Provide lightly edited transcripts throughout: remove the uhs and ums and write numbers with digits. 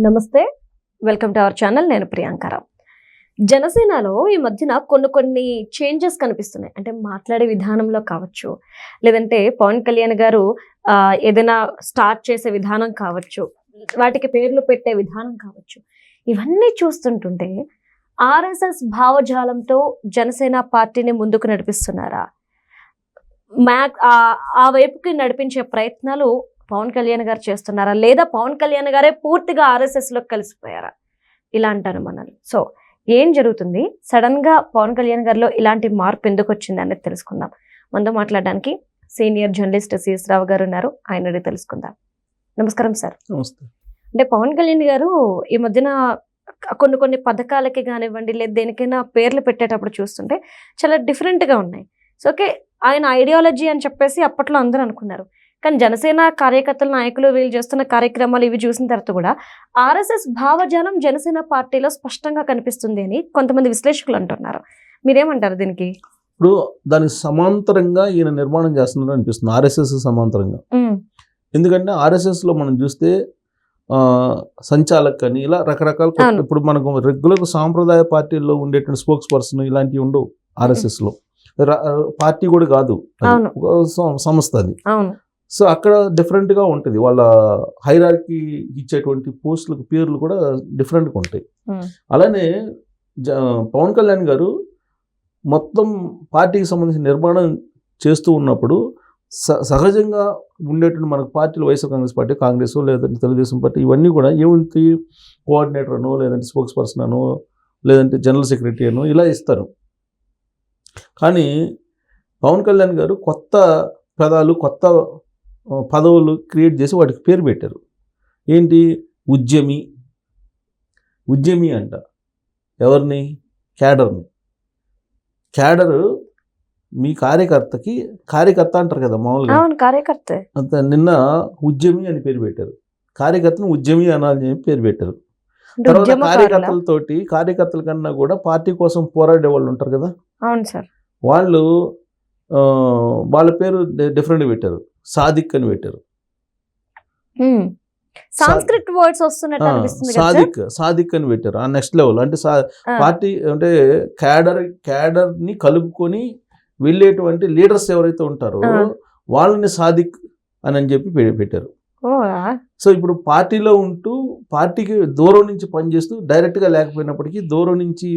నమస్తే, welcome to our channel. నేను ప్రియాంకరావు. జనసేనలో ఈ మధ్యన కొన్ని చేంజెస్ కనిపిస్తున్నాయి. అంటే మాట్లాడే విధానంలో కావచ్చు, లేదంటే పవన్ కళ్యాణ్ గారు ఏదైనా స్టార్ట్ చేసే విధానం కావచ్చు, వాటికి పేర్లు పెట్టే విధానం కావచ్చు, ఇవన్నీ చూస్తుంటుంటే ఆర్ఎస్ఎస్ భావజాలంతో జనసేన పార్టీని ముందుకు నడిపిస్తున్నారా? ఆ వైపుకి నడిపించే ప్రయత్నాలు పవన్ కళ్యాణ్ గారు చేస్తున్నారా, లేదా పవన్ కళ్యాణ్ గారే పూర్తిగా ఆర్ఎస్ఎస్ లో కలిసిపోయారా? ఇలా అంటారు మనల్ని. సో ఏం జరుగుతుంది, సడన్ గా పవన్ కళ్యాణ్ గారిలో ఇలాంటి మార్పు ఎందుకు వచ్చింది అనేది తెలుసుకుందాం. మనతో మాట్లాడడానికి సీనియర్ జర్నలిస్ట్ సిఎస్ రావు గారు ఉన్నారు, ఆయన అడిగి తెలుసుకుందాం. నమస్కారం సార్. నమస్తే. అంటే పవన్ కళ్యాణ్ గారు ఈ మధ్యన కొన్ని పథకాలకి కానివ్వండి, లేదా దేనికైనా పేర్లు పెట్టేటప్పుడు చూస్తుంటే చాలా డిఫరెంట్ గా ఉన్నాయి. సో ఓకే, ఆయన ఐడియాలజీ అని చెప్పేసి అప్పట్లో అందరూ అనుకున్నారు. కానీ జనసేన కార్యకర్తల నాయకులు వీళ్ళు చేస్తున్న కార్యక్రమాలు ఇవి చూసిన తర్వాత కూడా ఆర్ఎస్ఎస్ భావజాలం జనసేన పార్టీలో స్పష్టంగా కనిపిస్తుంది అని కొంతమంది విశ్లేషకులు అంటున్నారు. మీరేమంటారు దీనికి? ఇప్పుడు దానికి సమాంతరంగా ఈయన నిర్మాణం చేస్తున్నారు అనిపిస్తుంది, ఆర్ఎస్ఎస్ సమాంతరంగా. ఎందుకంటే ఆర్ఎస్ఎస్ లో మనం చూస్తే సంచాలక్ అని ఇలా రకరకాల, ఇప్పుడు మనకు రెగ్యులర్ సాంప్రదాయ పార్టీల్లో ఉండేటువంటి స్పోక్స్ పర్సన్ ఇలాంటివి ఉండవు. ఆర్ఎస్ఎస్ లో పార్టీ కూడా కాదు, సంస్థ అది. సో అక్కడ డిఫరెంట్గా ఉంటుంది, వాళ్ళ హైరార్కీ ఇచ్చేటువంటి పోస్టులకు పేర్లు కూడా డిఫరెంట్గా ఉంటాయి. అలానే పవన్ కళ్యాణ్ గారు మొత్తం పార్టీకి సంబంధించిన నిర్మాణం చేస్తూ ఉన్నప్పుడు సహజంగా ఉండేటువంటి మనకు పార్టీలు వైఎస్ఆర్ కాంగ్రెస్ పార్టీ, కాంగ్రెస్ లేదంటే తెలుగుదేశం పార్టీ, ఇవన్నీ కూడా ఏముంది, కోఆర్డినేటర్ అనో లేదంటే స్పోక్స్ పర్సన్ అనో లేదంటే జనరల్ సెక్రటరీ అనో ఇలా ఇస్తారు. కానీ పవన్ కళ్యాణ్ గారు కొత్త పదాలు, కొత్త పదవులు క్రియేట్ చేసి వాటికి పేరు పెట్టారు. ఏంటి? ఉద్యమి అంట. ఎవరిని? క్యాడర్ని. క్యాడర్ మీ కార్యకర్త అంటారు కదా మామూలుగా, కార్యకర్త. అంత నిన్న ఉద్యమి అని పేరు పెట్టారు. కార్యకర్తను ఉద్యమి అనాలని చెప్పి పేరు పెట్టారు. తర్వాత కార్యకర్తల కన్నా కూడా పార్టీ కోసం పోరాడే వాళ్ళు ఉంటారు కదా, అవును సార్, వాళ్ళు వాళ్ళ పేరు డిఫరెంట్ పెట్టారు, సాదిక్ అని పెట్టారు. సంస్కృత్ వర్డ్స్ వస్తున్నట్టు అనిపిస్తుంది కదా, సాదిక్ అని పెట్టారు. ఆ నెక్స్ట్ లెవెల్ అంటే పార్టీ అంటే క్యాడర్ ని కలుపుకొని వెళ్ళేటువంటి లీడర్స్ ఎవరైతే ఉంటారో వాళ్ళని సాదిక్ అని చెప్పి పెట్టారు. సో ఇప్పుడు పార్టీలో ఉంటూ పార్టీకి దూరం నుంచి పనిచేస్తూ డైరెక్ట్గా లేకపోయినప్పటికీ దూరం నుంచి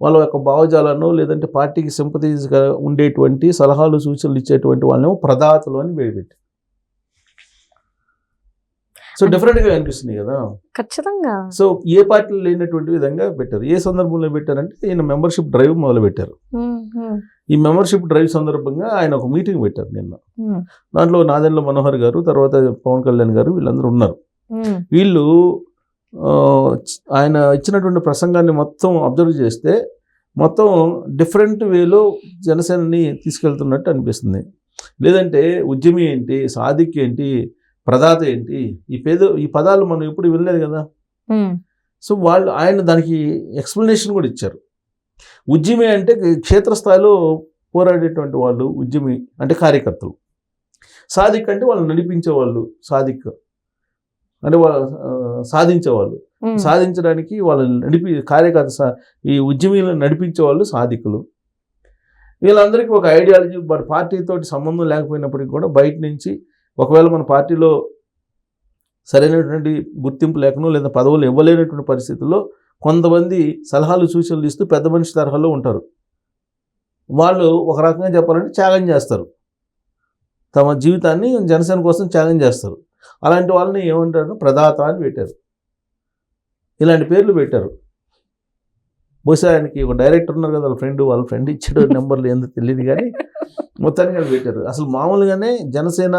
వాళ్ళ యొక్క భావజాలను లేదంటే పార్టీకి సింపథైజ్గా ఉండేటువంటి సలహాలు సూచనలు ఇచ్చేటువంటి వాళ్ళని ప్రదాతలు అని పెట్టి, సో డిఫరెంట్గా అనిపిస్తుంది కదా. ఖచ్చితంగా. సో ఏ పార్టీలో లేనటువంటి విధంగా పెట్టారు. ఏ సందర్భంలో పెట్టారంటే ఈయన మెంబర్షిప్ డ్రైవ్ మొదలు పెట్టారు. ఈ మెంబర్షిప్ డ్రైవ్ సందర్భంగా ఆయన ఒక మీటింగ్ పెట్టారు నిన్న. దాంట్లో నాదెండ్ల మనోహర్ గారు, తర్వాత పవన్ కళ్యాణ్ గారు, వీళ్ళందరూ ఉన్నారు. వీళ్ళు ఆయన ఇచ్చినటువంటి ప్రసంగాన్ని మొత్తం అబ్జర్వ్ చేస్తే మొత్తం డిఫరెంట్ వేలో జనసేనని తీసుకెళ్తున్నట్టు అనిపిస్తుంది. లేదంటే ఉద్యమి ఏంటి, సాదిక్ ఏంటి, ప్రదాత ఏంటి, ఈ పదాలు మనం ఎప్పుడు వినలేదు కదా. సో ఆయన దానికి ఎక్స్ప్లెనేషన్ కూడా ఇచ్చారు. ఉద్యమి అంటే క్షేత్రస్థాయిలో పోరాడేటువంటి వాళ్ళు, ఉద్యమి అంటే కార్యకర్తలు. సాదిక్ అంటే వాళ్ళు నడిపించే వాళ్ళు, సాదిక్ అంటే వాళ్ళు సాధించేవాళ్ళు, సాధించడానికి వాళ్ళని కార్యకర్త, ఈ ఉద్యమీలను నడిపించే వాళ్ళు సాధికులు. వీళ్ళందరికీ ఒక ఐడియాలజీ, వారి పార్టీతో సంబంధం లేకపోయినప్పటికీ కూడా బయట నుంచి ఒకవేళ మన పార్టీలో సరైనటువంటి గుర్తింపు లేకనో లేదా పదవులు ఇవ్వలేనటువంటి పరిస్థితుల్లో కొంతమంది సలహాలు సూచనలు ఇస్తూ పెద్ద మనిషి తరహాలో ఉంటారు. వాళ్ళు ఒక రకంగా చెప్పాలంటే త్యాగం చేస్తారు, తమ జీవితాన్ని జనసేన కోసం త్యాగం చేస్తారు. అలాంటి వాళ్ళని ఏమంటారు? ప్రదాత అని పెట్టారు. ఇలాంటి పేర్లు పెట్టారు. బహుశా ఆయనకి ఒక డైరెక్టర్ ఉన్నారు కదా, వాళ్ళ ఫ్రెండ్ ఇచ్చాడు నెంబర్లు ఎందుకు తెలియదు, కానీ మొత్తానికి అది పెట్టారు. అసలు మామూలుగానే జనసేన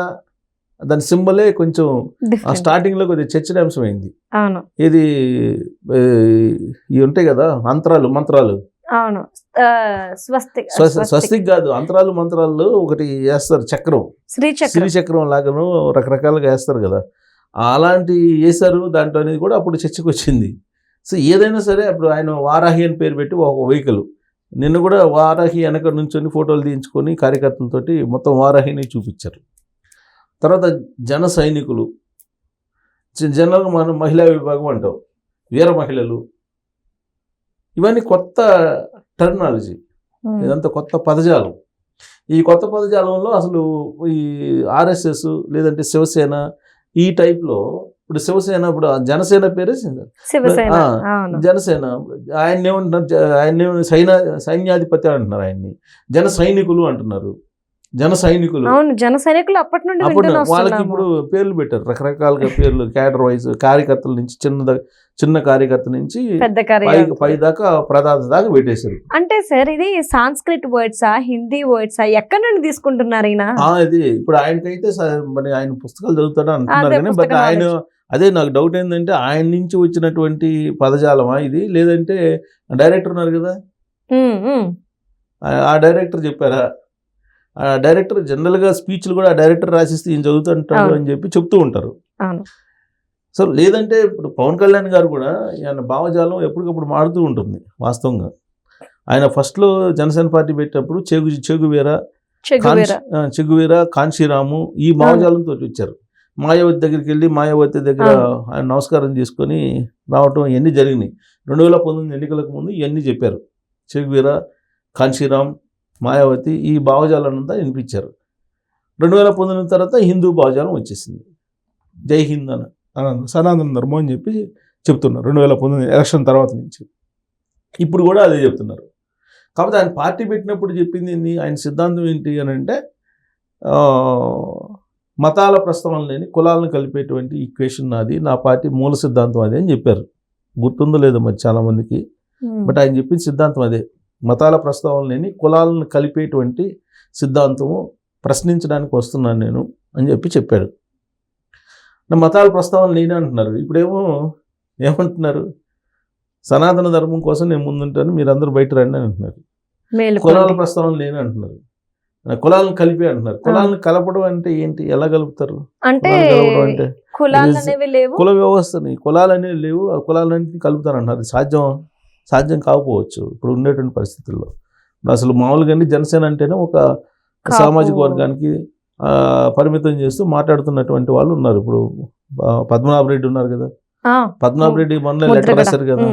దాని సింబలే కొంచెం స్టార్టింగ్లో కొద్దిగా చర్చనీయాంశం అయింది. ఇది ఇవి ఉంటాయి కదా మంత్రాలు, స్వస్తిక్ కాదు, మంత్రాలు ఒకటి వేస్తారు, చక్రం, శ్రీ చక్రం లాగాను రకరకాలుగా వేస్తారు కదా, అలాంటి వేశారు దాంట్లో అనేది కూడా అప్పుడు చర్చకు వచ్చింది. సో ఏదైనా సరే అప్పుడు ఆయన వారాహి అని పేరు పెట్టి ఒక వెహికల్, నిన్న కూడా వారాహి వెనక నుంచొని ఫోటోలు తీయించుకొని కార్యకర్తలతోటి మొత్తం వారాహిని చూపించారు. తర్వాత జన సైనికులు, జనరల్గా మనం మహిళా విభాగం అంటాం, వీర మహిళలు, ఇవన్నీ కొత్త టెర్మినాలజీ, ఇదంతా కొత్త పదజాలం. ఈ కొత్త పదజాలంలో అసలు ఈ ఆర్ఎస్ఎస్ లేదంటే శివసేన ఈ టైప్లో, ఇప్పుడు శివసేన, ఇప్పుడు జనసేన పేరే శివసేన, జనసేన, ఆయన ఏమంటున్నారు, సైన్యాధిపతి అంటున్నారు, ఆయన్ని జన సైనికులు అంటున్నారు. జన సైనికులు, జన సైనికులు అప్పటి నుండి వాళ్ళకి ఇప్పుడు పేర్లు పెట్టారు, రకరకాలుగా పేర్లు, క్యాడర్ వైజ్, కార్యకర్తల నుంచి చిన్న కార్యకర్త నుంచి పై దాకా ప్రధాన దాకా పెట్టేశారు. అంటే సార్ ఇది సాంస్క్రిట్ వర్డ్సా, హిందీ వర్డ్సా, ఎక్కడి నుండి తీసుకుంటున్నారు ఈయన? ఇది ఇప్పుడు ఆయనకైతే మరి ఆయన పుస్తకాలు చదువుతాడా అంటున్నారు కానీ, బట్ ఆయన అదే నాకు డౌట్ ఏంటంటే ఆయన నుంచి వచ్చినటువంటి పదజాలమా ఇది, లేదంటే డైరెక్టర్ ఉన్నారు కదా, ఆ డైరెక్టర్ చెప్పారా? ఆ డైరెక్టర్ జనరల్గా స్పీచ్లు కూడా ఆ డైరెక్టర్ రాసిస్తే ఈయన చదువుతుంటాడు అని చెప్పి చెప్తూ ఉంటారు. సో లేదంటే ఇప్పుడు పవన్ కళ్యాణ్ గారు కూడా ఆయన భావజాలం ఎప్పటికప్పుడు మారుతూ ఉంటుంది. వాస్తవంగా ఆయన ఫస్ట్లో జనసేన పార్టీ పెట్టినప్పుడు చెగువీర, కాంశీరాము ఈ భావజాలంతో వచ్చారు. మాయావతి దగ్గరికి వెళ్ళి మాయావతి దగ్గర ఆయన నమస్కారం చేసుకొని రావటం ఇవన్నీ జరిగినాయి. 2019 ఎన్నికలకు ముందు ఇవన్నీ చెప్పారు. చెగువీర, కాంశీరామ్, మాయావతి ఈ భావజాలంతా వినిపించారు. 2019 తర్వాత హిందూ భావజాలం వచ్చేసింది. జై హింద్ అని సనాతన ధర్మం అని చెప్పి చెప్తున్నారు 2019 ఎలక్షన్ తర్వాత నుంచి. ఇప్పుడు కూడా అదే చెప్తున్నారు. కాకపోతే ఆయన పార్టీ పెట్టినప్పుడు చెప్పింది ఏంది, ఆయన సిద్ధాంతం ఏంటి అని అంటే, మతాల ప్రస్తావన లేని కులాలను కలిపేటువంటి ఈక్వేషన్ నాది, నా పార్టీ మూల సిద్ధాంతం అదే అని చెప్పారు. గుర్తుందో లేదో మరి చాలామందికి, బట్ ఆయన చెప్పిన సిద్ధాంతం అదే. మతాల ప్రస్తావన లేని కులాలను కలిపేటువంటి సిద్ధాంతము ప్రశ్నించడానికి వస్తున్నాను నేను అని చెప్పాడు. మతాల ప్రస్తావన లేని అంటున్నారు. ఇప్పుడేమో ఏమంటున్నారు, సనాతన ధర్మం కోసం నేను ముందుంటాను, మీరందరూ బయట రండి అని అంటున్నారు. కులాల ప్రస్తావన లేని అంటున్నారు, కులాలను కలిపి అంటున్నారు. కులాలను కలపడం అంటే ఏంటి, ఎలా కలుపుతారు? అంటే కుల వ్యవస్థని, కులాలు అనేవి లేవు, ఆ కులాలన్నింటినీ కలుపుతారు అంటున్నారు. సాధ్యం కాకపోవచ్చు ఇప్పుడు ఉండేటువంటి పరిస్థితుల్లో. అసలు మామూలుగా జనసేన అంటేనే ఒక సామాజిక వర్గానికి పరిమితం చేస్తూ మాట్లాడుతున్నటువంటి వాళ్ళు ఉన్నారు. ఇప్పుడు పద్మనాభ రెడ్డి ఉన్నారు కదా, పద్మనాభ రెడ్డి మొన్న లెటర్ రాశారు కదా,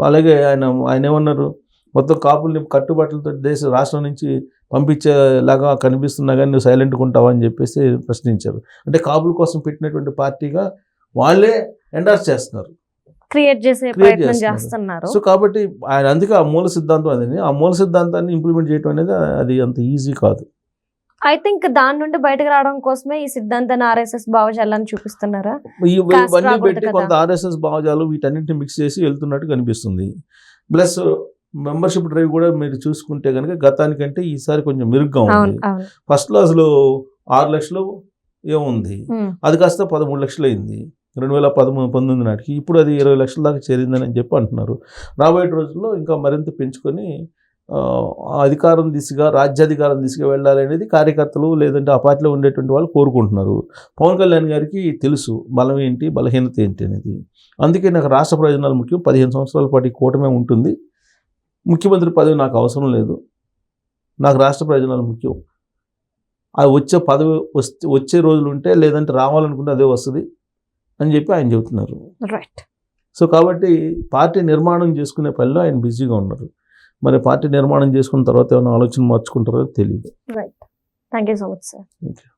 అలాగే ఆయన ఏమన్నారు, మొత్తం కాపుల్ని కట్టుబాట్లతో రాష్ట్రం నుంచి పంపించేలాగా కనిపిస్తున్నా కానీ నువ్వు సైలెంట్గా ఉంటావా అని చెప్పేసి ప్రశ్నించారు. అంటే కాపుల కోసం పెట్టినటువంటి పార్టీగా వాళ్ళే ఎండార్స్ చేస్తున్నారు, క్రియేట్ చేసే ప్రయత్నం చేస్తున్నారు. సో కాబట్టి ఆయన అందుకే ఆ మూల సిద్ధాంతం అనేది, ఆ మూల సిద్ధాంతాన్ని ఇంప్లిమెంట్ చేయడం అనేది అది అంత ఈజీ కాదు. ఐ థింక్ దాని నుండి బయటకు రావడం కోసమే ఈ సిద్ధాంతాన్ని ఆర్ఎస్ఎస్ భావజాలాన్ని చూపిస్తున్నారా? ఇవన్నీ పెట్టి కొంత ఆర్ఎస్ఎస్ భావజాలు వీటన్నింటిని మిక్స్ చేసి వెళ్తున్నట్టు కనిపిస్తుంది. ప్లస్ మెంబర్షిప్ డ్రైవ్ కూడా మీరు చూసుకుంటే కనుక గతానికంటే ఈసారి కొంచెం మెరుగ్గా ఉంది. ఫస్ట్లో అసలు 6 లక్షలు ఏముంది, అది కాస్త 13 లక్షలు అయింది 2019 నాటికి. ఇప్పుడు అది 20 లక్షల దాకా చేరిందని చెప్పి అంటున్నారు. రాబోయే రోజుల్లో ఇంకా మరింత పెంచుకొని అధికారం దిశగా, రాజ్యాధికారం దిశగా వెళ్ళాలి అనేది కార్యకర్తలు లేదంటే ఆ పార్టీలో ఉండేటువంటి వాళ్ళు కోరుకుంటున్నారు. పవన్ కళ్యాణ్ గారికి తెలుసు బలం ఏంటి, బలహీనత ఏంటి అనేది. అందుకే నాకు రాష్ట్ర ప్రయోజనాలు ముఖ్యం, 15 సంవత్సరాల పాటు ఈ కూటమే ఉంటుంది, ముఖ్యమంత్రి పదవి నాకు అవసరం లేదు, నాకు రాష్ట్ర ప్రయోజనాలు ముఖ్యం, అది వచ్చే పదవి వచ్చే రోజులు ఉంటే లేదంటే రావాలనుకుంటే అదే వస్తుంది అని చెప్పి ఆయన చెబుతున్నారు. రైట్. సో కాబట్టి పార్టీ నిర్మాణం చేసుకునే పనిలో ఆయన బిజీగా ఉన్నారు. మరి పార్టీ నిర్మాణం చేసుకున్న తర్వాత ఏమైనా ఆలోచన మార్చుకుంటారో తెలియదు. Right. Thank you so much sir. Thank you.